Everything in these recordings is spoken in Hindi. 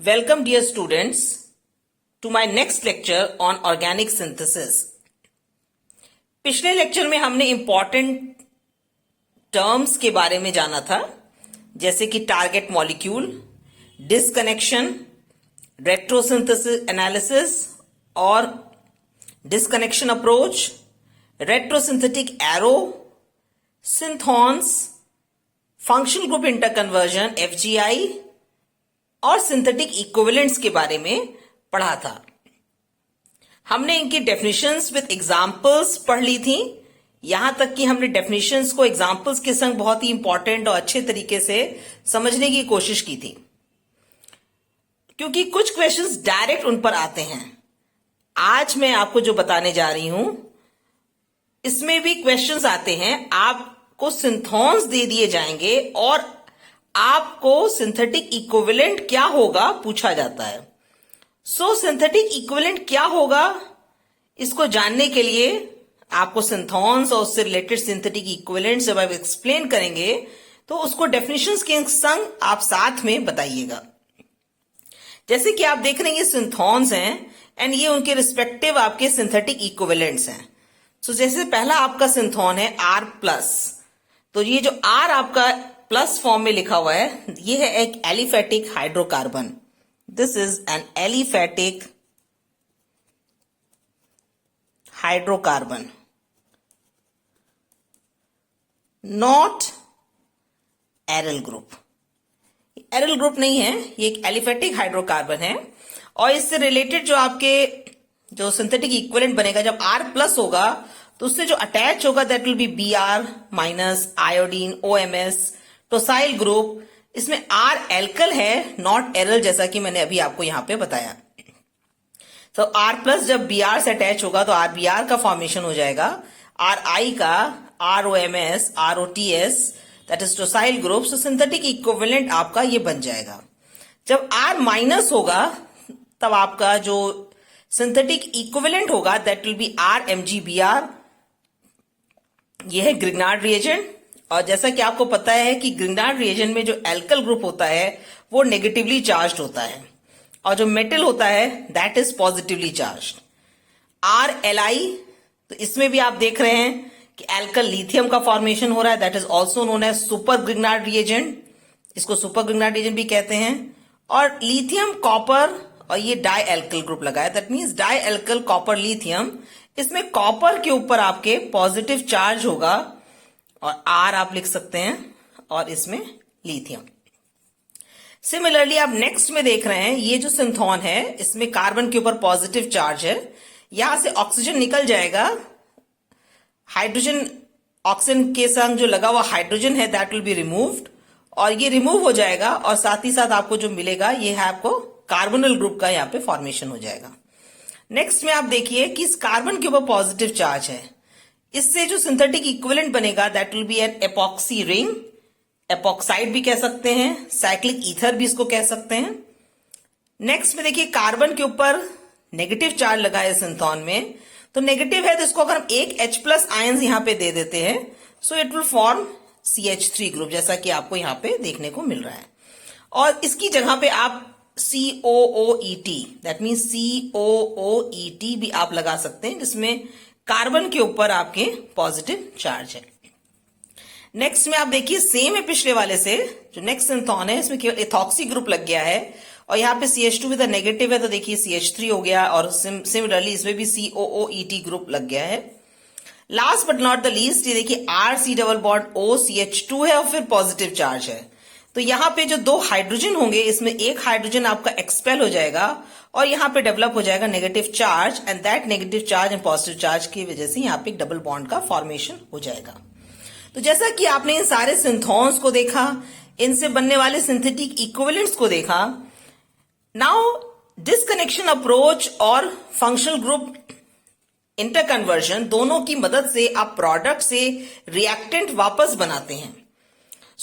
Welcome dear students to my next lecture on organic synthesis. पिछले लेक्चर में हमने इंपॉर्टेंट टर्म्स के बारे में जाना था, जैसे कि target molecule, disconnection, retrosynthesis analysis और disconnection approach, retrosynthetic arrow, synthons, functional group interconversion FGI और सिंथेटिक इक्विवेलेंट्स के बारे में पढ़ा था। हमने इनकी डेफिनेशंस विद एग्जांपल्स पढ़ ली थी। यहां तक कि हमने डेफिनेशंस को एग्जांपल्स के संग बहुत ही इंपॉर्टेंट और अच्छे तरीके से समझने की कोशिश की थी, क्योंकि कुछ क्वेश्चंस डायरेक्ट उन पर आते हैं। आज मैं आपको जो बताने जा रही हूं, इसमें भी क्वेश्चंस आते हैं। आपको सिंथॉन्स दे दिए जाएंगे और आपको सिंथेटिक इक्विवेलेंट क्या होगा पूछा जाता है। सिंथेटिक इक्विवेलेंट क्या होगा, इसको जानने के लिए आपको सिंथॉन्स और उससे रिलेटेड सिंथेटिक इक्विवेलेंट जब आप एक्सप्लेन करेंगे तो उसको डेफिनेशंस के संग आप साथ में बताइएगा। जैसे कि आप देख रहे हैं, ये सिंथॉन्स हैं एंड ये उनके रिस्पेक्टिव आपके सिंथेटिक इक्विवेलेंट्स हैं। जैसे पहला आपका सिंथॉन है R+, तो ये जो R आपका प्लस फॉर्म में लिखा हुआ है, ये है एक aliphatic hydrocarbon. This is an aliphatic hydrocarbon, not aryl group. Aryl group नहीं है, ये एक एलिफेटिक हाइड्रोकार्बन है। और इससे रिलेटेड जो आपके जो सिंथेटिक इक्विवेलेंट बनेगा, जब R+ होगा तो उससे जो अटैच होगा that will be Br- iodine, OMS, tosyl group. इसमें R एल्कल है, नॉट एरल, जैसा कि मैंने अभी आपको यहां पे बताया। तो R+ जब Br से अटैच होगा तो RBr का फॉर्मेशन हो जाएगा, Ri का ROMS, ROTS, that is tosyl group. Synthetic equivalent आपका ये बन जाएगा। जब R- होगा तब आपका जो सिंथेटिक इक्विवेलेंट होगा दैट विल बी RMgBr। ये है ग्रिग्नार्ड रिएजेंट। और जैसा कि आपको पता है कि ग्रिग्नार्ड रिएजेंट में जो एल्कल ग्रुप होता है वो नेगेटिवली चार्ज्ड होता है और जो मेटल होता है that is positively charged. RLi, तो इसमें भी आप देख रहे हैं कि एल्कल लिथियम का फॉर्मेशन हो रहा है, that is also known as super Grignard reagent. इसको सुपर ग्रिग्नार्ड रिएजेंट भी कहते हैं। और लिथियम, कॉपर और ये डाई एल्कल ग्रुप लगा है, that means dialkyl copper lithium. इसमें कॉपर के ऊपर आपके पॉजिटिव चार्ज होगा और R आप लिख सकते हैं और इसमें लिथियम। सिमिलरली आप नेक्स्ट में देख रहे हैं, ये जो सिंथॉन है इसमें कार्बन के ऊपर पॉजिटिव चार्ज है। यहां से ऑक्सीजन निकल जाएगा, हाइड्रोजन ऑक्सीजन के संग जो लगा हुआ हाइड्रोजन है दैट विल बी रिमूव्ड, और ये रिमूव हो जाएगा और साथ ही साथ आपको जो मिलेगा ये है आपको कार्बोनिल ग्रुप का यहाँ पे फॉर्मेशन हो जाएगा। नेक्स्ट में आप देखिए कि इस कार्बन के ऊपर पॉजिटिव चार्ज है, इससे जो सिंथेटिक इक्विवेलेंट बनेगा that will be an epoxy ring. Epoxide भी कह सकते हैं, साइक्लिक ईथर भी इसको कह सकते हैं। नेक्स्ट में देखिए कार्बन के ऊपर नेगेटिव चार्ज लगा है सिंथॉन में, तो नेगेटिव है तो इसको अगर हम एक H+ आयंस यहां पे दे देते हैं so it will form CH3 group, जैसा कि आपको यहां पे देखने को मिल रहा है। और इसकी जगह पे आप COOET, दैट मीन्स COOET भी आप लगा सकते हैं, जिसमें कार्बन के ऊपर आपके पॉजिटिव चार्ज है। नेक्स्ट में आप देखिए सेम है पिछले वाले से, जो नेक्स्ट सिंथॉन है इसमें केवल एथॉक्सी ग्रुप लग गया है और यहाँ पे CH2 विद नेगेटिव है, तो देखिए CH3 हो गया और सिमिलरली इसमें भी COOET ग्रुप लग गया है। Last but not the least, ये देखिए RC+O CH2 है और फिर पॉजिटिव चार्ज है। तो यहाँ पे जो दो हाइड्रोजन होंगे इसमें एक हाइड्रोजन आपका एक्सपेल हो जाएगा और यहाँ पे डेवलप हो जाएगा negative charge, and that negative charge and positive charge की वजह से यहाँ पे एक डबल बॉन्ड का फॉर्मेशन हो जाएगा। तो जैसा कि आपने इन सारे सिंथॉन्स को देखा, इनसे बनने वाले सिंथेटिक इक्विवेलेंट्स को देखा, नाउ डिस्कनेक्शन अप्रोच और फंक्शनल ग्रुप इंटरकन्वर्जन दोनों की मदद से आप प्रोडक्ट से रिएक्टेंट वापस बनाते हैं।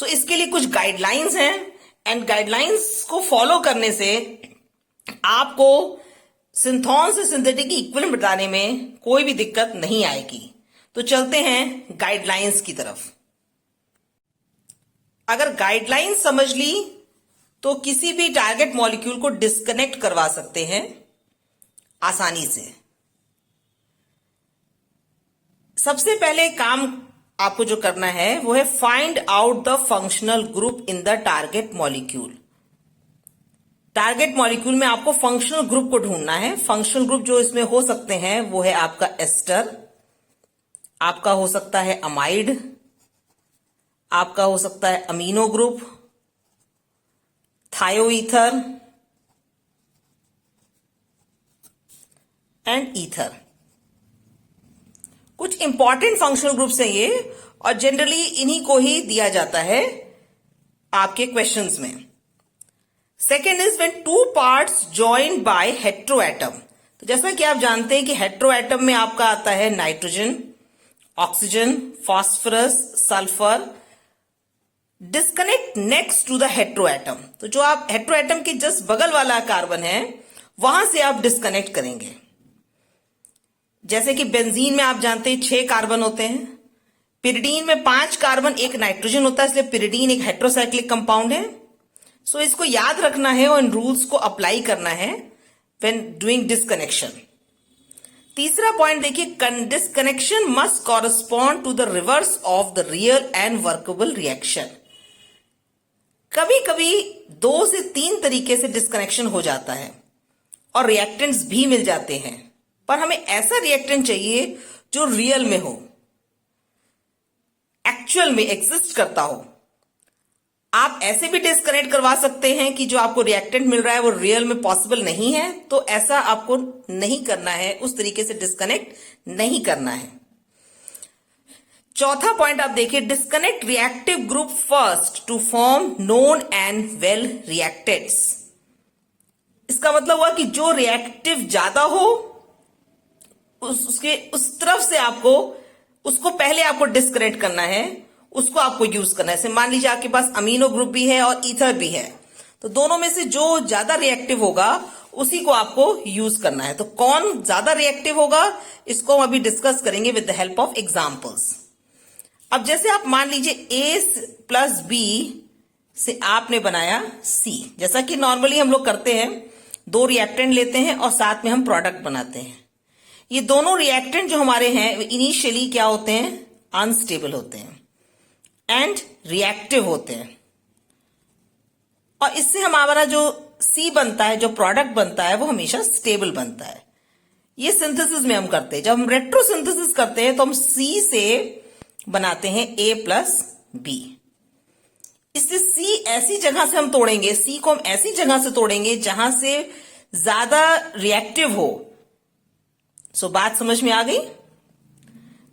इसके लिए कुछ गाइडलाइंस हैं एंड गाइडलाइंस को फॉलो करने से आपको सिंथॉन से सिंथेटिक इक्विवेलेंट बताने में कोई भी दिक्कत नहीं आएगी। तो चलते हैं गाइडलाइंस की तरफ। अगर गाइडलाइंस समझ ली तो किसी भी टारगेट मॉलिक्यूल को डिस्कनेक्ट करवा सकते हैं आसानी से। सबसे पहले काम आपको जो करना है वो है find out the functional group in the target molecule. Target molecule में आपको फंक्शनल ग्रुप को ढूंढना है। फंक्शनल ग्रुप जो इसमें हो सकते हैं वो है आपका एस्टर, आपका हो सकता है अमाइड, आपका हो सकता है अमीनो ग्रुप, थायोईथर एंड ईथर। कुछ इंपॉर्टेंट फंक्शनल ग्रुप्स हैं ये, और जनरली इन्हीं को ही दिया जाता है आपके क्वेश्चंस में। Second is when two parts joined by heteroatom. तो जैसा कि आप जानते हैं कि हेट्रोएटम में आपका आता है nitrogen, oxygen, phosphorus, sulphur. Disconnect next to the heteroatom. तो जो आप हेट्रोएटम के जस्ट बगल वाला कार्बन है वहां से आप डिस्कनेक्ट करेंगे। जैसे कि बेंजीन में आप जानते हैं 6 कार्बन होते हैं, पिरिडीन में 5 कार्बन 1 नाइट्रोजन होता है, इसलिए पिरिडीन एक हेट्रोसाइक्लिक कंपाउंड है। सो इसको याद रखना है और इन रूल्स को अप्लाई करना है व्हेन डूइंग डिस्कनेक्शन। तीसरा पॉइंट देखिए, disconnection must correspond to the reverse of the real and workable reaction. कभी कभी 2 से 3 तरीके से डिस्कनेक्शन हो जाता है और रिएक्टेंट्स भी मिल जाते हैं, पर हमें ऐसा रिएक्टेंट चाहिए जो रियल में हो, एक्चुअल में एग्जिस्ट करता हो। आप ऐसे भी डिस्कनेक्ट करवा सकते हैं कि जो आपको रिएक्टेंट मिल रहा है वो रियल में पॉसिबल नहीं है, तो ऐसा आपको नहीं करना है, उस तरीके से डिस्कनेक्ट नहीं करना है। चौथा पॉइंट आप देखिए, disconnect reactive group first to form known and well reactants. इसका मतलब हुआ कि जो रिएक्टिव ज्यादा हो उसके उस तरफ से उसको पहले आपको डिस्कनेक्ट करना है, उसको आपको यूज करना है। जैसे मान लीजिए आपके पास अमीनो ग्रुप भी है और ईथर भी है, तो दोनों में से जो ज्यादा रिएक्टिव होगा उसी को आपको यूज करना है। तो कौन ज्यादा रिएक्टिव होगा इसको हम अभी डिस्कस करेंगे with the help of examples. अब जैसे आप मान लीजिए A प्लस B से आपने बनाया C। जैसा कि नॉर्मली हम लोग करते हैं, 2 रिएक्टेंट लेते हैं और साथ में हम प्रोडक्ट बनाते हैं। ये दोनों रिएक्टेंट जो हमारे हैं इनिशियली क्या होते हैं, अनस्टेबल होते हैं एंड रिएक्टिव होते हैं, और इससे हमारा जो C बनता है, जो प्रोडक्ट बनता है, वो हमेशा स्टेबल बनता है। ये सिंथेसिस में हम करते हैं। जब हम रेट्रोसिंथेसिस करते हैं तो हम C से बनाते हैं A प्लस B। इससे C ऐसी जगह से हम तोड़ेंगे, C को हम ऐसी जगह से तोड़ेंगे जहां से ज्यादा रिएक्टिव हो। सो बात समझ में आ गई?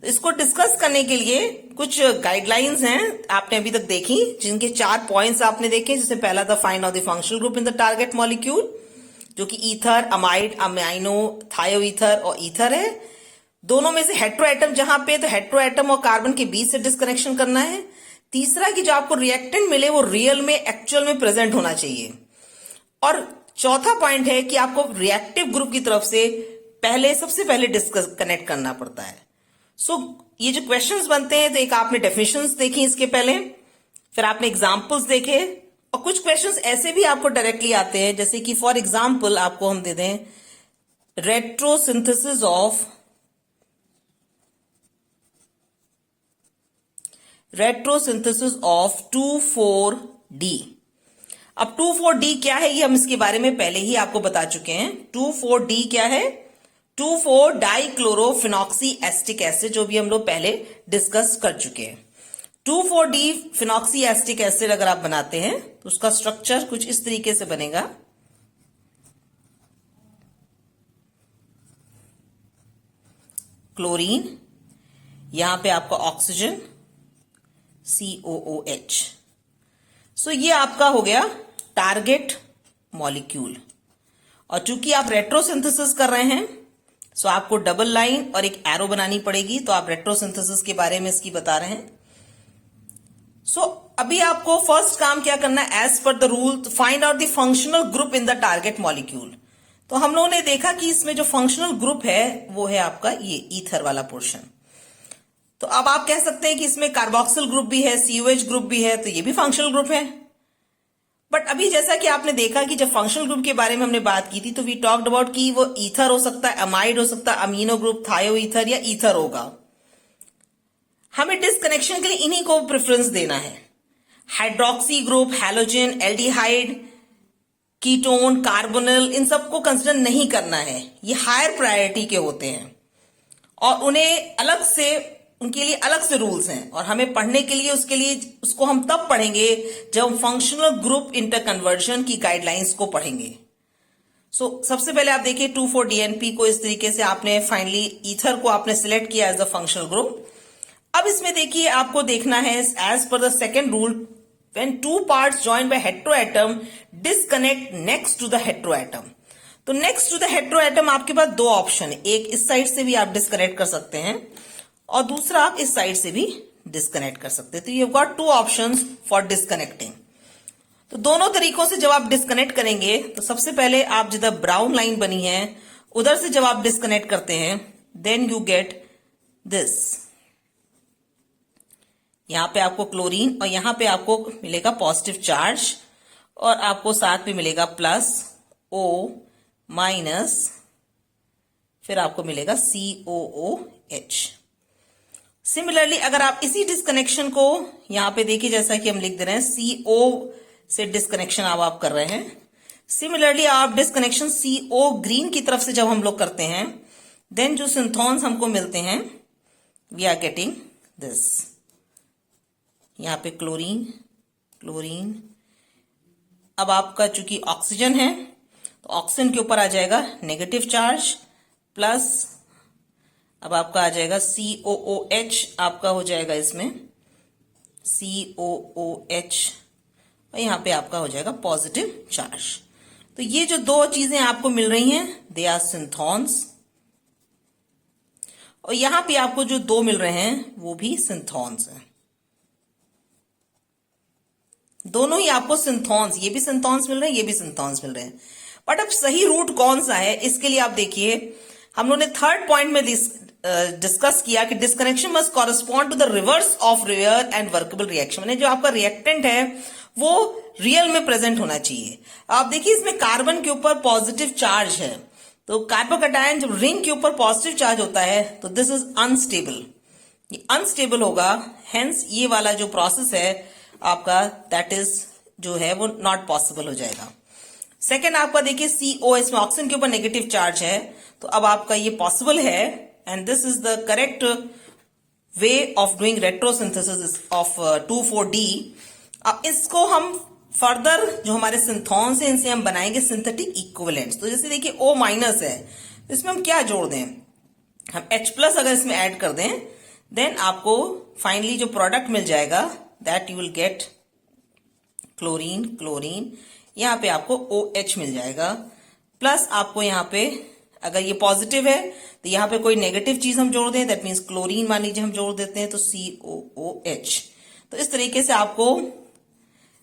इसको डिस्कस करने के लिए कुछ गाइडलाइंस हैं आपने अभी तक देखी, जिनके 4 पॉइंट्स आपने देखे। जैसे पहला था find out the functional group in the target molecule, जो कि ईथर, अमाइड, अमाइनो, थायोईथर और ईथर है। दोनों में से हेट्रोएटम जहां पे, तो हेट्रोएटम और कार्बन के बीच से डिस्कनेक्शन करना है। तीसरा कि जो आपको रिएक्टेंट मिले वो रियल में, एक्चुअल में प्रेजेंट होना चाहिए। और चौथा पॉइंट है कि आपको रिएक्टिव ग्रुप की तरफ से सबसे पहले डिस्कनेक्ट करना पड़ता है। सो ये जो क्वेश्चंस बनते हैं, तो एक आपने डेफिनेशंस देखी इसके पहले, फिर आपने एग्जांपल्स देखे, और कुछ क्वेश्चंस ऐसे भी आपको डायरेक्टली आते हैं, जैसे कि फॉर एग्जांपल आपको हम दे दें रेट्रोसिंथेसिस ऑफ 2,4-D। अब 2,4-D क्या है, ये हम इसके बारे में पहले ही आपको बता चुके हैं। 2,4-D क्या है? 2,4-डाइक्लोरोफिनॉक्सी एसिटिक एसिड, जो भी हम लोग पहले डिस्कस कर चुके हैं। 2,4-D फिनॉक्सी एसिटिक एसिड अगर आप बनाते हैं तो उसका स्ट्रक्चर कुछ इस तरीके से बनेगा। क्लोरीन, यहां पे आपका ऑक्सीजन COOH। सो ये आपका हो गया टारगेट मॉलिक्यूल। और चूंकि आप रेट्रोसिंथेसिस कर रहे हैं, सो आपको डबल लाइन और एक एरो बनानी पड़ेगी, तो आप रेट्रोसिंथेसिस के बारे में इसकी बता रहे हैं। सो अभी आपको फर्स्ट काम क्या करना है, as per the rule find out the functional group in the target molecule. तो हम लोगों ने देखा कि इसमें जो फंक्शनल ग्रुप है वो है आपका ये ईथर वाला पोर्शन। तो अब आप कह सकते हैं कि इसमें कार्बोक्सिल ग्रुप भी है, COH ग्रुप भी है, तो ये भी फंक्शनल ग्रुप है। बट अभी जैसा कि आपने देखा कि जब फंक्शनल ग्रुप के बारे में हमने बात की थी तो वी टॉक्ड अबाउट कि वो ईथर हो सकता है, अमाइड हो सकता है, अमीनो ग्रुप, थायो ईथर या ईथर होगा। हमें डिस्कनेक्शन के लिए इन्हीं को प्रेफरेंस देना है। Hydroxy group, halogen, aldehyde, ketone, carbonyl, इन सबको कंसिडर नहीं करना है। ये हायर प्रायोरिटी के होते हैं और उन्हें अलग से, उनके लिए अलग से रूल्स हैं और हमें पढ़ने के लिए उसको हम तब पढ़ेंगे जब हम फंक्शनल ग्रुप इंटरकन्वर्जन की गाइडलाइंस को पढ़ेंगे। सबसे पहले आप देखिए 2,4-DNP को इस तरीके से आपने फाइनली ईथर को आपने सिलेक्ट किया एज अ फंक्शनल ग्रुप। अब इसमें देखिए आपको देखना है as per the second rule, when two parts joined by heteroatom disconnect next to the heteroatom। तो next to the heteroatom आपके पास दो ऑप्शन है, एक इस साइड से भी आप डिस्कनेक्ट कर सकते हैं और दूसरा आप इस साइड से भी डिस्कनेक्ट कर सकते हैं। तो you got two options for disconnecting. तो दोनों तरीकों से जब आप डिस्कनेक्ट करेंगे तो सबसे पहले आप जिधर ब्राउन लाइन बनी है उधर से जब आप डिस्कनेक्ट करते हैं देन यू गेट दिस, यहां पे आपको क्लोरीन और यहां पे आपको मिलेगा पॉजिटिव चार्ज और आपको साथ में मिलेगा प्लस O माइनस, फिर आपको मिलेगा COOH। सिमिलरली अगर आप इसी डिस्कनेक्शन को यहां पे देखिए, जैसा कि हम लिख दे रहे हैं CO से डिस्कनेक्शन आप कर रहे हैं। सिमिलरली आप डिस्कनेक्शन CO ग्रीन की तरफ से जब हम लोग करते हैं देन जो सिंथॉन्स हमको मिलते हैं वी आर गेटिंग दिस, यहां पे क्लोरीन क्लोरीन। अब आपका चूंकि ऑक्सीजन है तो ऑक्सीजन के ऊपर आ जाएगा नेगेटिव चार्ज प्लस, अब आपका आ जाएगा COOH, आपका हो जाएगा इसमें COOH और यहां पे आपका हो जाएगा पॉजिटिव चार्ज। तो ये जो दो चीजें आपको मिल रही हैं दे आर सिंथॉन्स और यहां पे आपको जो दो मिल रहे हैं वो भी सिंथॉन्स हैं। दोनों ही आपको सिंथॉन्स, ये भी सिंथॉन्स मिल रहे हैं, ये भी सिंथॉन्स मिल रहे हैं। बट अब सही रूट कौन सा है इसके लिए आप देखिए, हम लोगों ने थर्ड पॉइंट में डिस्कस किया कि disconnection must correspond to the reverse of real and workable reaction, यानी जो आपका रिएक्टेंट है वो रियल में प्रेजेंट होना चाहिए। आप देखिए इसमें कार्बन के ऊपर पॉजिटिव चार्ज है, तो कार्बोकैटायन जब रिंग के ऊपर पॉजिटिव चार्ज होता है तो दिस इज अनस्टेबल, ये अनस्टेबल होगा, हेंस ये वाला जो प्रोसेस है आपका दैट इज जो है वो नॉट पॉसिबल हो जाएगा। सेकेंड आपका देखिए CO, इसमें ऑक्सीजन के ऊपर नेगेटिव चार्ज है तो अब आपका ये पॉसिबल है and this is the correct way of doing retrosynthesis of 2,4-D। अब इसको हम फर्दर जो हमारे सिंथॉन्स है इनसे हम बनाएंगे सिंथेटिक इक्विवेलेंट्स। तो जैसे देखिए O माइनस है तो इसमें हम क्या जोड़ दें, हम H+ अगर इसमें ऐड कर दें देन आपको फाइनली जो प्रोडक्ट मिल जाएगा that you will get chlorine chlorine, यहां पे आपको OH मिल जाएगा प्लस आपको यहां पे अगर ये पॉजिटिव है तो यहां पे कोई नेगेटिव चीज हम जोड़ दें दैट मीन्स क्लोरीन मान लीजिए हम जोड़ देते हैं तो COOH। तो इस तरीके से आपको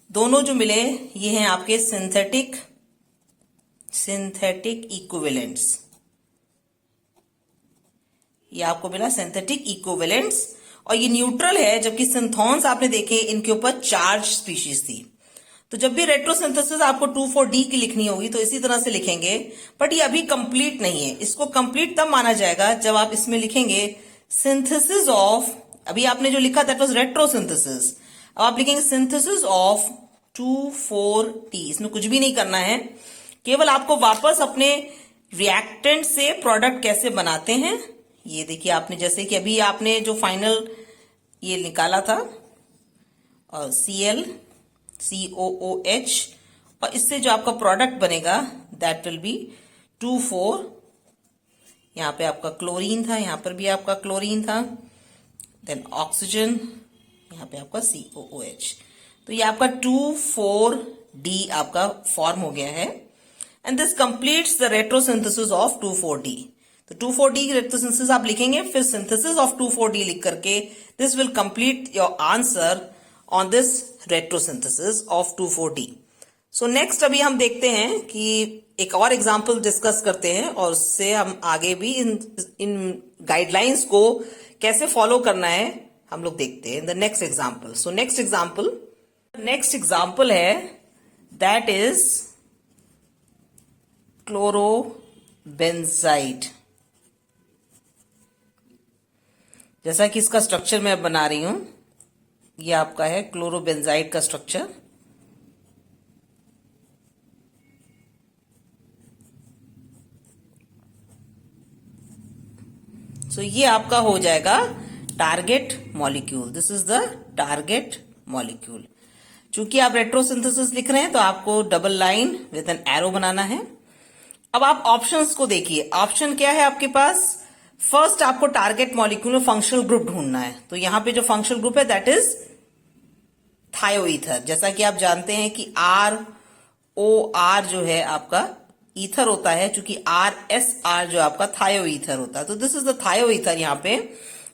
दोनों जो मिले ये हैं आपके सिंथेटिक इक्विवेलेंट्स, ये आपको मिला सिंथेटिक इक्विवेलेंट्स और ये न्यूट्रल है, जबकि सिंथॉन्स आपने देखे इनके ऊपर चार्ज स्पीशीज थी। तो जब भी रेट्रोसिंथेसिस आपको 2,4-D की लिखनी होगी तो इसी तरह से लिखेंगे, बट ये अभी कंप्लीट नहीं है। इसको कंप्लीट तब माना जाएगा जब आप इसमें लिखेंगे सिंथेसिस ऑफ, अभी आपने जो लिखा दैट वाज रेट्रोसिंथेसिस, अब आप लिखेंगे सिंथेसिस ऑफ 2,4-D। इसमें कुछ भी नहीं करना है, केवल आपको वापस अपने रिएक्टेंट से प्रोडक्ट कैसे बनाते हैं ये देखिए। आपने जैसे कि अभी आपने जो फाइनल ये निकाला था और Cl COOH और इससे जो आपका प्रोडक्ट बनेगा दैट विल बी 2,4, यहां पे आपका क्लोरीन था, यहां पर भी आपका क्लोरीन था, देन ऑक्सीजन, यहां पे आपका COOH। तो ये आपका 2,4-D आपका फॉर्म हो गया है and this completes the retrosynthesis of 2,4-D। तो 2,4-D की रेट्रोसिंथेसिस आप लिखेंगे, फिर सिंथेसिस ऑफ 2,4-D लिख करके this will complete your answer on this retrosynthesis of 2,4-D। So next अभी हम देखते हैं कि एक और एग्जांपल डिस्कस करते हैं और उससे हम आगे भी इन गाइडलाइंस को कैसे फॉलो करना है हम लोग देखते हैं in the next example. So next example है दैट इज क्लोरोबेंजाइड। जैसा कि इसका स्ट्रक्चर मैं बना रही हूं, ये आपका है क्लोरोबेंजाइड का स्ट्रक्चर। सो ये आपका हो जाएगा target molecule. This is the target molecule. चूंकि आप रेट्रोसिंथेसिस लिख रहे हैं तो आपको double line with an arrow बनाना है। अब आप ऑप्शंस को देखिए। ऑप्शन क्या है आपके पास? फर्स्ट आपको टारगेट मॉलिक्यूल में फंक्शनल ग्रुप ढूंढना है। तो यहां पे जो फंक्शनल ग्रुप है दैट इज थायोईथर। जैसा कि आप जानते हैं कि ROR जो है आपका ईथर होता है, चूंकि RSR जो आपका थायोईथर होता है। तो दिस इज द थायोईथर यहां पे,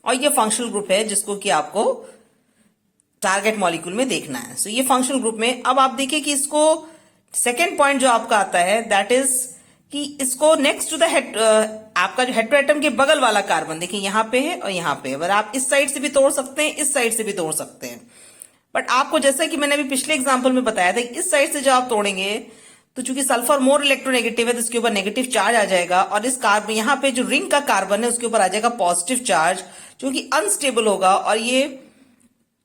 और ये फंक्शनल ग्रुप है जिसको कि आपको टारगेट मॉलिक्यूल में देखना है। सो ये फंक्शनल ग्रुप में अब आप देखिए कि इसको सेकेंड पॉइंट जो आपका आता है दैट इज कि इसको नेक्स्ट टू द आपका जो हेटेरोएटम के बगल वाला कार्बन देखिए यहां पे है और यहां पे। अगर आप इस साइड से भी तोड़ सकते हैं, इस साइड से भी तोड़ सकते हैं, बट आपको जैसा कि मैंने अभी पिछले एग्जांपल में बताया था, इस साइड से जो आप तोड़ेंगे तो चूंकि सल्फर मोर इलेक्ट्रोनेगेटिव है तो इसके ऊपर नेगेटिव चार्ज आ जाएगा, और इस कार्बन यहां पे जो रिंग का कार्बन है उसके ऊपर आ जाएगा पॉजिटिव चार्ज, जो कि अनस्टेबल होगा और ये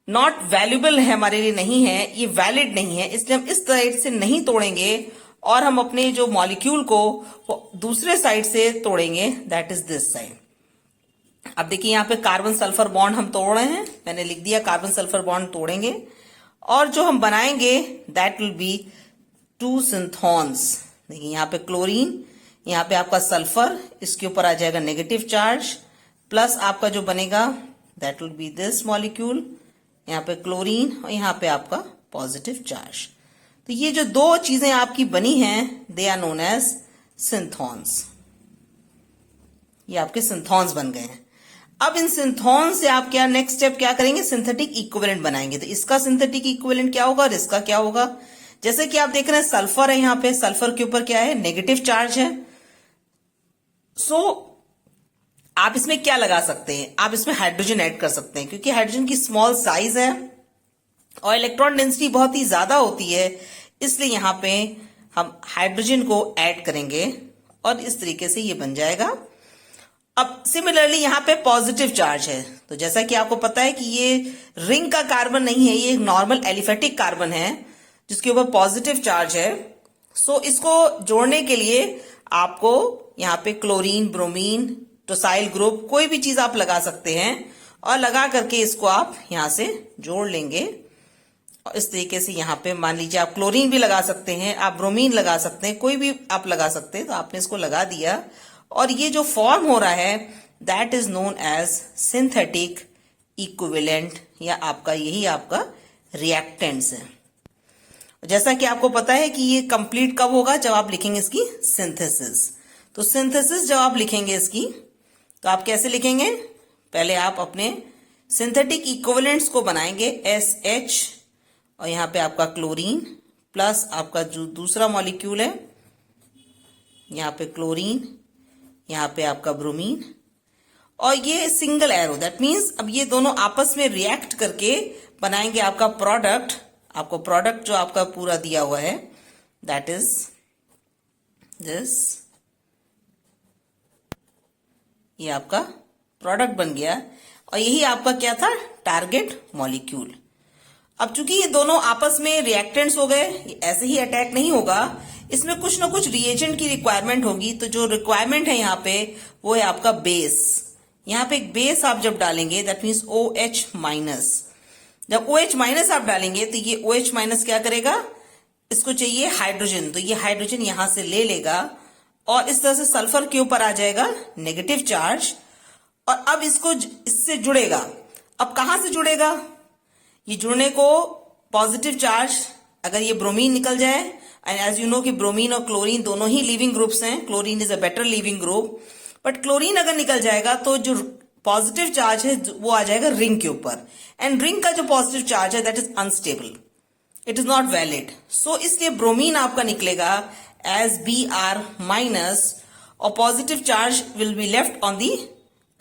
नॉट वैल्यूबल है, हमारे लिए नहीं है, ये वैलिड नहीं है। इसलिए हम इस साइड से नहीं तोड़ेंगे और हम अपने जो मॉलिक्यूल को दूसरे साइड से तोड़ेंगे, दैट इज दिस साइड। अब देखिए यहां पे कार्बन सल्फर बॉन्ड हम तोड़ रहे हैं, मैंने लिख दिया कार्बन सल्फर बॉन्ड तोड़ेंगे, और जो हम बनाएंगे दैट विल बी 2 सिंथोन्स। देखिए यहां पे क्लोरीन, यहां पे आपका सल्फर, इसके ऊपर आ जाएगा नेगेटिव चार्ज, प्लस आपका जो बनेगा that will B this molecule, यहां पे क्लोरीन और यहां पे आपका पॉजिटिव चार्ज। तो ये जो दो चीजें आपकी बनी हैं दे आर नोन एज सिंथोन्स। ये आपके सिंथोन्स बन गए हैं। अब इन सिंथोन से आप क्या नेक्स्ट स्टेप क्या करेंगे? सिंथेटिक इक्विवेलेंट बनाएंगे। तो इसका सिंथेटिक इक्विवेलेंट क्या होगा और इसका क्या होगा? जैसे कि आप देख रहे हैं सल्फर है, यहां पे सल्फर के ऊपर क्या है? नेगेटिव चार्ज है। सो आप इसमें क्या लगा सकते हैं? आप इसमें हाइड्रोजन ऐड कर सकते हैं, क्योंकि हाइड्रोजन की स्मॉल साइज है और इलेक्ट्रॉन डेंसिटी बहुत ही ज्यादा होती है, इसलिए यहां पे हम हाइड्रोजन को ऐड करेंगे और इस तरीके से ये बन जाएगा। अब सिमिलरली यहां पे पॉजिटिव चार्ज है, तो जैसा कि आपको पता है कि ये रिंग का कार्बन नहीं है, ये एक नॉर्मल एलिफेटिक कार्बन है जिसके ऊपर पॉजिटिव चार्ज है। सो इसको जोड़ने के लिए आपको यहां पे क्लोरीन, ब्रोमीन, टोसाइल ग्रुप कोई भी चीज आप लगा सकते हैं और लगा करके इसको आप यहां से जोड़ लेंगे। और इस तरीके से यहां पे मान लीजिए आप क्लोरीन भी लगा सकते हैं, आप ब्रोमीन लगा सकते हैं, कोई भी आप लगा सकते हैं। तो आपने इसको लगा दिया और ये जो फॉर्म हो रहा है that is known as synthetic equivalent, या आपका यही आपका रिएक्टेंट्स है। जैसा कि आपको पता है कि ये कंप्लीट कब होगा? जब आप लिखेंगे इसकी सिंथेसिस। तो सिंथेसिस जब आप लिखेंगे इसकी तो आप कैसे लिखेंगे? पहले आप अपने सिंथेटिक इक्विवेलेंट्स को बनाएंगे SH, और यहां पे आपका क्लोरीन प्लस आपका जो दूसरा मॉलिक्यूल है यहां पे क्लोरीन, यहां पे आपका ब्रोमीन, और ये सिंगल एरो, दैट मीन्स अब ये दोनों आपस में रिएक्ट करके बनाएंगे आपका प्रोडक्ट। आपको प्रोडक्ट जो आपका पूरा दिया हुआ है दैट इज दिस, ये आपका प्रोडक्ट बन गया और यही आपका क्या था? Target molecule. अब चूंकि ये दोनों आपस में रिएक्टेंट्स हो गए, ये ऐसे ही अटैक नहीं होगा, इसमें कुछ ना कुछ रिएजेंट की रिक्वायरमेंट होगी। तो जो रिक्वायरमेंट है यहाँ पे वो है आपका बेस। यहाँ पे एक बेस आप जब डालेंगे दैट मीन्स OH माइनस। जब OH माइनस आप डालेंगे तो ये OH माइनस क्या करेगा? इसको चाहिए हाइड्रोजन, तो ये हाइड्रोजन यहां से ले लेगा और इस तरह से सल्फर के ऊपर आ जाएगा नेगेटिव चार्ज, और अब इसको इससे जुड़ेगा। अब कहां से जुड़ेगा? ये जुड़ने को पॉजिटिव चार्ज, अगर ये ब्रोमीन निकल जाए, एंड एज यू नो कि ब्रोमीन और क्लोरीन दोनों ही लिविंग ग्रुप्स हैं, chlorine is a better leaving group, but chlorine अगर निकल जाएगा तो जो पॉजिटिव चार्ज है वो आ जाएगा रिंग के ऊपर, एंड रिंग का जो पॉजिटिव चार्ज है that is unstable, it is not valid. So इसलिए ब्रोमीन आपका निकलेगा एज Br माइनस, और positive charge will be left on the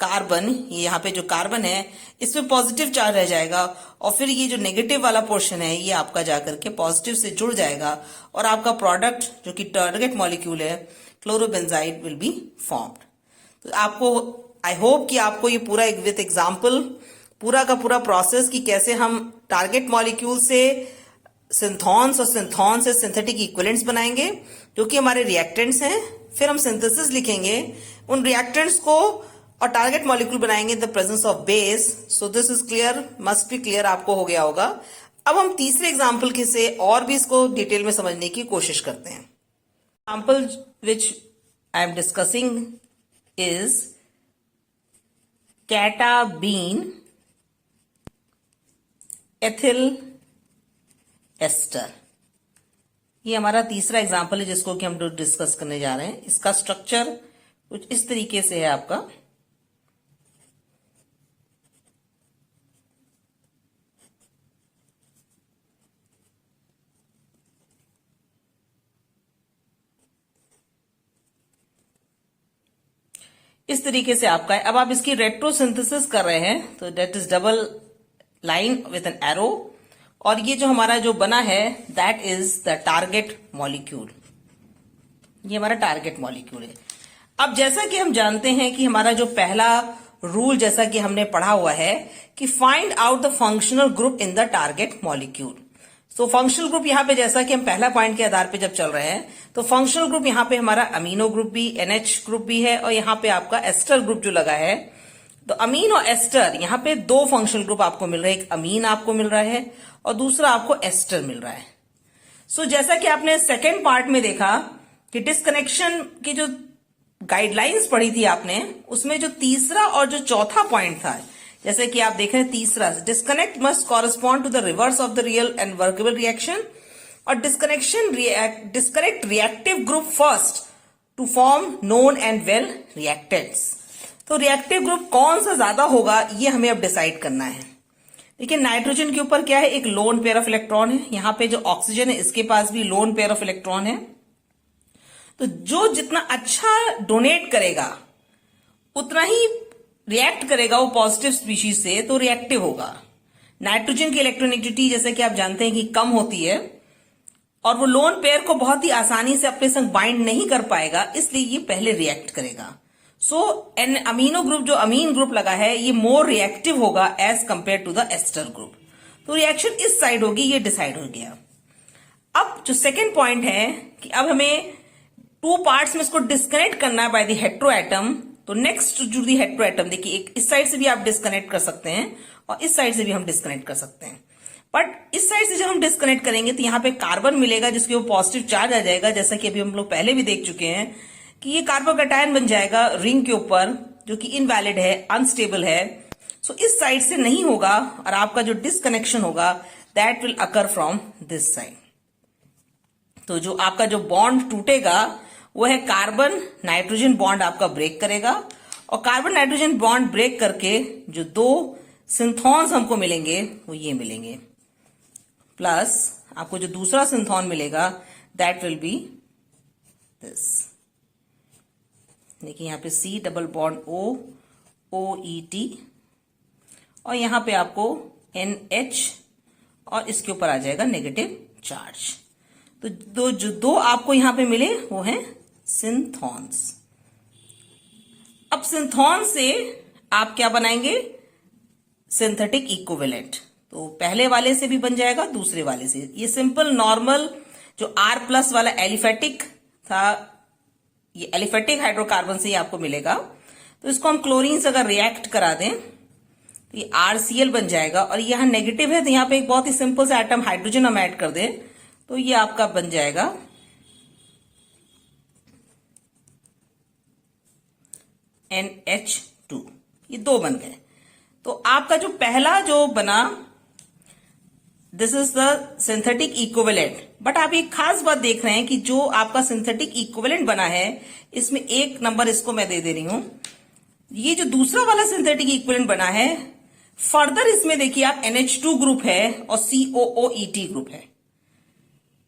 carbon, ये यहाँ पे जो कार्बन है इसमें पॉजिटिव चार्ज रह जाएगा और फिर ये जो नेगेटिव वाला पोर्शन है ये आपका जाकर के पॉजिटिव से जुड़ जाएगा और आपका प्रोडक्ट जो कि टारगेट मॉलिक्यूल है क्लोरोबेंजाइड विल बी फॉर्म्ड। तो आपको आई होप कि आपको ये पूरा विथ एग्जाम्पल पूरा का पूरा प्रोसेस कि कैसे हम टारगेट मॉलिक्यूल से सिंथॉन्स और सिंथॉन से सिंथेटिक इक्विवेलेंट्स बनाएंगे जो कि हमारे रिएक्टेंट्स हैं, फिर हम सिंथेसिस लिखेंगे उन रिएक्टेंट्स को और टारगेट मॉलिक्यूल बनाएंगे in the presence of base. So this is clear, must be clear, आपको हो गया होगा। अब हम तीसरे एग्जाम्पल के से और भी इसको डिटेल में समझने की कोशिश करते हैं। Example which I am discussing is catabine ethyl ester. ये हमारा तीसरा एग्जाम्पल है जिसको कि हम डिस्कस करने जा रहे हैं। इसका स्ट्रक्चर कुछ इस तरीके से है आपका। इस तरीके से आपका है। अब आप इसकी रेट्रोसिंथेसिस कर रहे हैं तो that is double line with an arrow और ये जो हमारा जो बना है that is the target molecule. ये हमारा टारगेट मॉलिक्यूल है। अब जैसा कि हम जानते हैं कि हमारा जो पहला रूल जैसा कि हमने पढ़ा हुआ है कि find out the functional group in the target molecule. So functional group यहां पे जैसा कि हम पहला पॉइंट के आधार पे जब चल रहे हैं तो फंक्शनल ग्रुप यहां पे हमारा अमीनो ग्रुप भी, एनएच ग्रुप भी है और यहां पे आपका एस्टर ग्रुप जो लगा है। तो अमीन और एस्टर यहां पे दो फंक्शनल ग्रुप आपको मिल रहे हैं, एक अमीन आपको मिल रहा है और दूसरा आपको एस्टर मिल रहा है। सो जैसा कि आपने सेकेंड पार्ट में देखा कि डिस्कनेक्शन की जो गाइडलाइंस पढ़ी थी आपने, उसमें जो तीसरा और जो चौथा पॉइंट था, जैसे कि आप देख रहे हैं तीसरा, disconnect must correspond to the reverse of the real and workable reaction और disconnect reactive group first to form known and well reactants. तो रिएक्टिव ग्रुप कौन सा ज्यादा होगा ये हमें अब डिसाइड करना है। देखिए नाइट्रोजन के ऊपर क्या है, एक लोन पेयर ऑफ इलेक्ट्रॉन है। यहां पे जो ऑक्सीजन है इसके पास भी लोन पेयर ऑफ इलेक्ट्रॉन है। तो जो जितना अच्छा डोनेट करेगा उतना ही रिएक्ट करेगा वो पॉजिटिव स्पीशीज से, तो रिएक्टिव होगा। नाइट्रोजन की इलेक्ट्रोनेगेटिविटी जैसे कि आप जानते हैं कि कम होती है और वो लोन पेयर को बहुत ही आसानी से अपने संग बाइंड नहीं कर पाएगा, इसलिए ये पहले रिएक्ट करेगा। सो एन अमीनो ग्रुप जो अमीन ग्रुप लगा है ये मोर रिएक्टिव होगा as compare to the ester group. तो रिएक्शन इस साइड होगी, ये डिसाइड हो गया। अब जो सेकेंड पॉइंट है कि अब हमें टू पार्ट्स में इसको डिस्कनेक्ट करना है बाय द हेट्रो एटम। तो नेक्स्ट जो दी हेट्रो एटम, देखिए एक इस साइड से भी आप डिस्कनेक्ट कर सकते हैं और इस साइड से भी हम डिस्कनेक्ट कर सकते हैं। बट इस साइड से जब हम डिस्कनेक्ट करेंगे तो यहाँ पे कार्बन मिलेगा जिसके वो पॉजिटिव चार्ज आ जाएगा, जैसा कि अभी हम लोग पहले भी देख चुके हैं कि ये कार्बोकैटायन बन जाएगा रिंग के ऊपर जो कि इनवैलिड है, अनस्टेबल है। सो इस साइड से नहीं होगा और आपका जो डिस्कनेक्शन होगा that will occur from this side. तो जो आपका जो बॉन्ड टूटेगा वो है कार्बन नाइट्रोजन बॉन्ड आपका ब्रेक करेगा और कार्बन नाइट्रोजन बॉन्ड ब्रेक करके जो दो सिंथॉन्स हमको मिलेंगे वो ये मिलेंगे, प्लस आपको जो दूसरा सिंथॉन मिलेगा दैट विल बी दिस। देखिए यहां पे C double bond O OET और यहां पे आपको NH और इसके ऊपर आ जाएगा नेगेटिव चार्ज। तो जो दो आपको यहां पे मिले वो हैं सिंथॉन्स। अब सिंथॉन से आप क्या बनाएंगे, सिंथेटिक इक्विवेलेंट। तो पहले वाले से भी बन जाएगा, दूसरे वाले से। ये सिंपल नॉर्मल जो R+ वाला एलिफेटिक था, ये एलिफेटिक हाइड्रोकार्बन से ही आपको मिलेगा। तो इसको हम क्लोरीन से अगर रिएक्ट करा दें तो ये RCl बन जाएगा और यहां नेगेटिव है तो यहां पे एक बहुत ही सिंपल सा एटम हाइड्रोजन हम ऐड कर दें तो ये आपका बन जाएगा NH2। ये दो बन गए। तो आपका जो पहला जो बना this is the synthetic equivalent. But आप एक खास बात देख रहे हैं कि जो आपका सिंथेटिक इक्विवेलेंट बना है इसमें एक नंबर इसको मैं दे दे रही हूं। ये जो दूसरा वाला सिंथेटिक इक्विवेलेंट बना है फर्दर इसमें देखिए आप NH2 ग्रुप है और COOET ग्रुप है।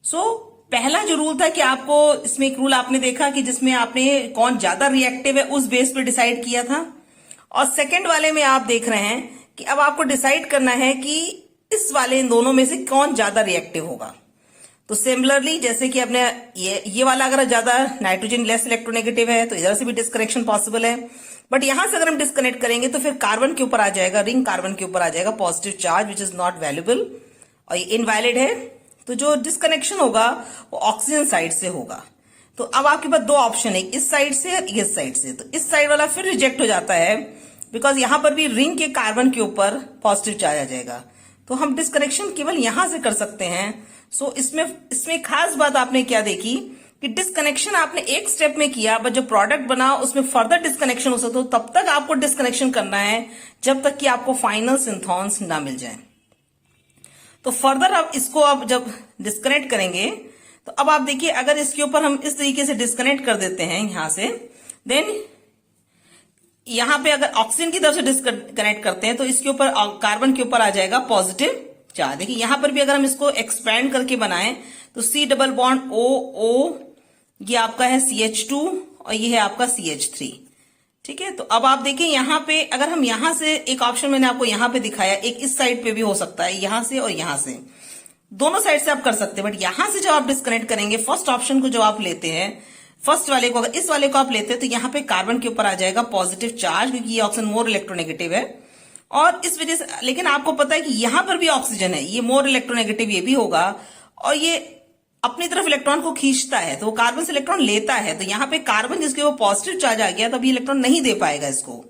सो पहला जो रूल था कि आपको इसमें एक रूल आपने देखा कि जिसमें आपने कौन ज्यादा रिएक्टिव है उस बेस पे डिसाइड किया था और सेकंड वाले में आप देख रहे हैं कि अब आपको डिसाइड करना है कि इस वाले इन दोनों में से कौन ज्यादा रिएक्टिव होगा। तो सिमिलरली जैसे कि अपने ये वाला अगर ज्यादा नाइट्रोजन लेस इलेक्ट्रोनेगेटिव है तो इधर से भी डिस्कनेक्शन पॉसिबल है, बट यहां से अगर हम डिस्कनेक्ट करेंगे तो फिर कार्बन के ऊपर आ जाएगा, रिंग कार्बन के ऊपर आ जाएगा positive charge which is not valuable और ये इनवैलिड है। तो जो डिस्कनेक्शन होगा वो ऑक्सीजन साइड से होगा। तो अब आपके पास दो ऑप्शन है, इस साइड से और इस साइड से। तो इस साइड वाला फिर रिजेक्ट हो जाता है बिकॉज यहां पर भी रिंग के कार्बन के ऊपर पॉजिटिव चार्ज आ जाएगा। तो हम डिस्कनेक्शन केवल यहां से कर सकते हैं। सो इसमें खास बात आपने क्या देखी कि डिस्कनेक्शन आपने एक स्टेप में किया, बट जो प्रोडक्ट बना उसमें फर्दर डिस्कनेक्शन हो सकता है। तब तक आपको डिस्कनेक्शन करना है जब तक कि आपको फाइनल सिंथॉन्स ना मिल जाए। तो फर्दर आप इसको आप जब डिस्कनेक्ट करेंगे तो अब आप देखिए, अगर इसके ऊपर हम इस तरीके से डिस्कनेक्ट कर देते हैं यहां से, देन यहां पे अगर ऑक्सीजन की तरफ से डिस्कनेक्ट करते हैं तो इसके ऊपर कार्बन के ऊपर आ जाएगा पॉजिटिव चार्ज। देखिए यहां पर भी अगर हम इसको एक्सपैंड करके बनाएं तो C डबल बॉन्ड O, ये आपका है CH2 और ये है आपका CH3। ठीक है, तो अब आप देखिए यहां पे अगर हम यहां से एक ऑप्शन मैंने आपको यहां पे दिखाया, एक इस साइड पे भी हो सकता है, यहां से और यहां से, दोनों साइड से आप कर सकते हैं। बट यहां से जब आप डिस्कनेक्ट करेंगे, फर्स्ट ऑप्शन को जो आप लेते हैं, फर्स्ट वाले को, अगर इस वाले को आप लेते हैं तो यहां पे कार्बन के ऊपर आ जाएगा पॉजिटिव चार्ज क्योंकि ये ऑक्सीजन मोर इलेक्ट्रोनेगेटिव है और इस वजह से, लेकिन आपको पता है कि यहां पर भी ऑक्सीजन है, ये मोर इलेक्ट्रोनेगेटिव ये भी होगा और ये अपनी तरफ इलेक्ट्रॉन को खींचता है तो वो कार्बन से इलेक्ट्रॉन लेता है। तो यहां पे कार्बन जिसके वो पॉजिटिव चार्ज आ गया तो अभी इलेक्ट्रॉन नहीं दे पाएगा इसको,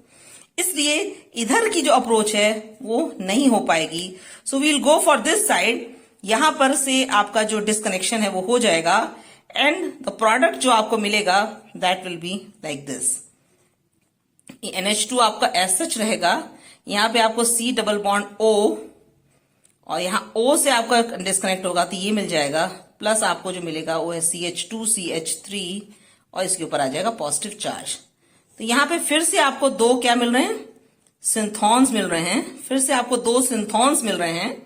इसलिए इधर की जो अप्रोच है वो नहीं हो पाएगी। So we'll go for this side. यहां पर से आपका जो डिस्कनेक्शन है वो हो जाएगा एंड द प्रोडक्ट जो आपको मिलेगा that will be like this. NH2 आपका एज सच रहेगा, यहां पे आपको C डबल बॉन्ड O और यहां O से आपका डिस्कनेक्ट होगा तो ये मिल जाएगा, प्लस आपको जो मिलेगा वो है CH2 CH3 और इसके ऊपर आ जाएगा पॉजिटिव चार्ज। तो यहां पे फिर से आपको दो क्या मिल रहे हैं, सिंथॉन्स मिल रहे हैं, फिर से आपको दो सिंथॉन्स मिल रहे हैं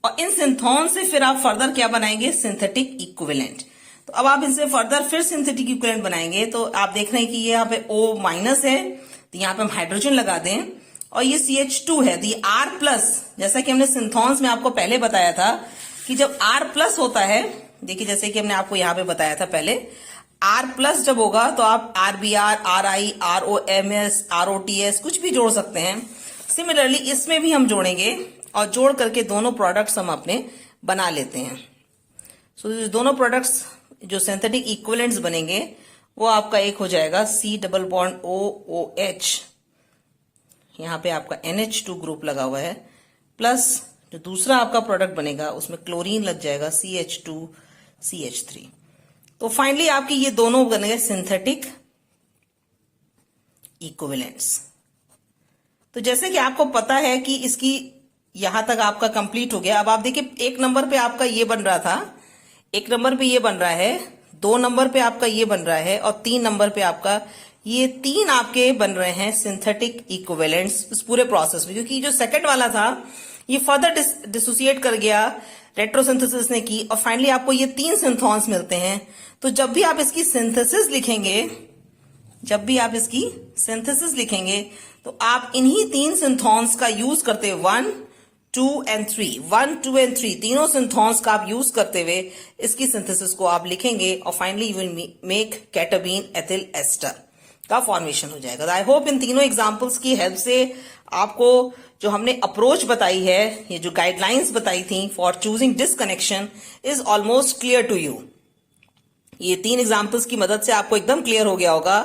और इन सिंथॉन से फिर आप फर्दर क्या बनाएंगे, सिंथेटिक इक्विवेलेंट। तो अब आप इनसे फर्दर फिर सिंथेटिक इक्विवेलेंट बनाएंगे तो आप देख रहे हैं कि ये यहाँ पे O माइनस है तो यहाँ पे हम हाइड्रोजन लगा दें और ये CH2 है तो ये R प्लस, जैसा कि हमने सिंथॉन्स में आपको पहले बताया था कि जब R प्लस होता है, देखिए जैसे कि हमने आपको यहाँ पे बताया था पहले, R प्लस जब होगा तो आप RBr, RI, ROMS, ROTS कुछ भी जोड़ सकते हैं। सिमिलरली इसमें भी हम जोड़ेंगे और जोड़ करके दोनों प्रोडक्ट्स हम अपने बना लेते हैं। सो दोनों प्रोडक्ट्स जो सिंथेटिक इक्विवेलेंट्स बनेंगे वो आपका एक हो जाएगा C डबल बॉन्ड OOH, यहाँ पे आपका NH2 ग्रुप लगा हुआ है, प्लस जो दूसरा आपका प्रोडक्ट बनेगा उसमें क्लोरीन लग जाएगा CH2 CH3। तो फाइनली आपके ये दोनों बनेंगे सिंथेटिक इक्विवेलेंट्स। तो जैसे कि आपको पता है कि इसकी यहां तक आपका कंप्लीट हो गया। अब आप देखिए एक नंबर पे आपका ये बन रहा था, एक नंबर पे ये बन रहा है, 2 नंबर पे आपका ये बन रहा है और 3 नंबर पे आपका ये 3 आपके बन रहे हैं सिंथेटिक इक्विवेलेंट्स इस पूरे प्रोसेस में। क्योंकि जो सेकंड वाला था ये फर्दर डिसोसिएट कर गया, रेट्रोसिंथेसिस ने की और फाइनली आपको ये 3 सिंथॉन्स मिलते हैं। तो जब भी आप इसकी सिंथेसिस लिखेंगे, जब भी आप इसकी सिंथेसिस लिखेंगे तो आप इन्हीं 3 सिंथॉन्स का यूज करते हुए 1, 2 and 3, 1, 2 and 3 तीनों सिंथॉन्स का आप यूज करते हुए इसकी सिंथेसिस को आप लिखेंगे और finally you will make catabine ethyl ester का फॉर्मेशन हो जाएगा। आई होप इन तीनों एग्जांपल्स की हेल्प से आपको जो हमने अप्रोच बताई है, ये जो गाइडलाइंस बताई थी for choosing disconnection is almost clear to you. ये 3 एग्जांपल्स की मदद से आपको एकदम क्लियर हो गया होगा।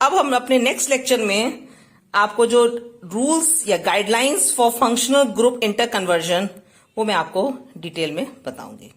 अब हम अपने नेक्स्ट लेक्चर में आपको जो रूल्स या guidelines for functional group inter conversion वो मैं आपको डिटेल में बताऊंगी।